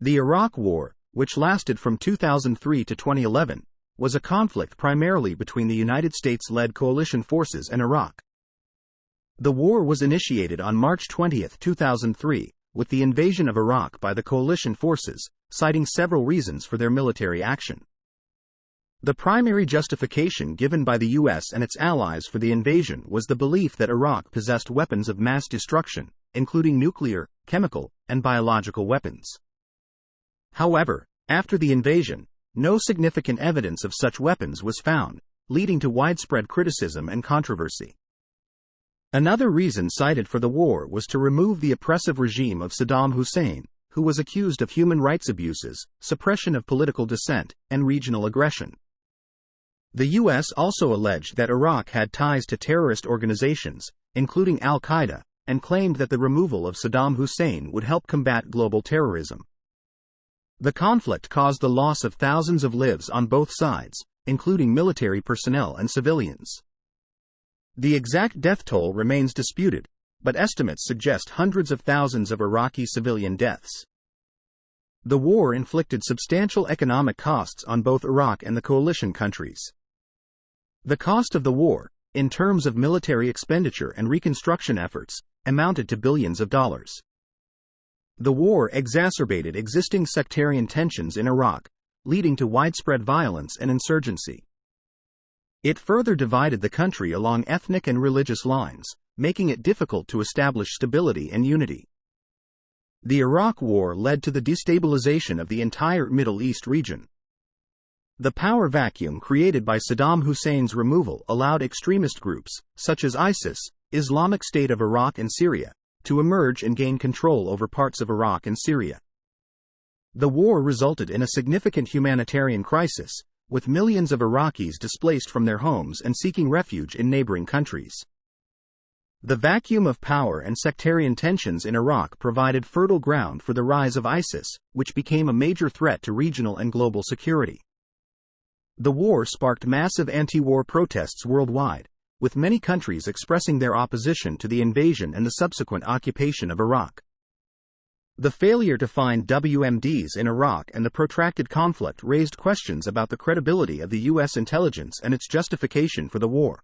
The Iraq War, which lasted from 2003 to 2011, was a conflict primarily between the United States-led coalition forces and Iraq. The war was initiated on March 20, 2003, with the invasion of Iraq by the coalition forces, citing several reasons for their military action. The primary justification given by the U.S. and its allies for the invasion was the belief that Iraq possessed weapons of mass destruction, including nuclear, chemical, and biological weapons. However, after the invasion, no significant evidence of such weapons was found, leading to widespread criticism and controversy. Another reason cited for the war was to remove the oppressive regime of Saddam Hussein, who was accused of human rights abuses, suppression of political dissent, and regional aggression. The U.S. also alleged that Iraq had ties to terrorist organizations, including al-Qaeda, and claimed that the removal of Saddam Hussein would help combat global terrorism. The conflict caused the loss of thousands of lives on both sides, including military personnel and civilians. The exact death toll remains disputed, but estimates suggest hundreds of thousands of Iraqi civilian deaths. The war inflicted substantial economic costs on both Iraq and the coalition countries. The cost of the war, in terms of military expenditure and reconstruction efforts, amounted to billions of dollars. The war exacerbated existing sectarian tensions in Iraq, leading to widespread violence and insurgency. It further divided the country along ethnic and religious lines, making it difficult to establish stability and unity. The Iraq War led to the destabilization of the entire Middle East region. The power vacuum created by Saddam Hussein's removal allowed extremist groups, such as ISIS, Islamic State of Iraq and Syria, to emerge and gain control over parts of Iraq and Syria. The war resulted in a significant humanitarian crisis, with millions of Iraqis displaced from their homes and seeking refuge in neighboring countries. The vacuum of power and sectarian tensions in Iraq provided fertile ground for the rise of ISIS, which became a major threat to regional and global security. The war sparked massive anti-war protests worldwide, with many countries expressing their opposition to the invasion and the subsequent occupation of Iraq. The failure to find WMDs in Iraq and the protracted conflict raised questions about the credibility of the U.S. intelligence and its justification for the war.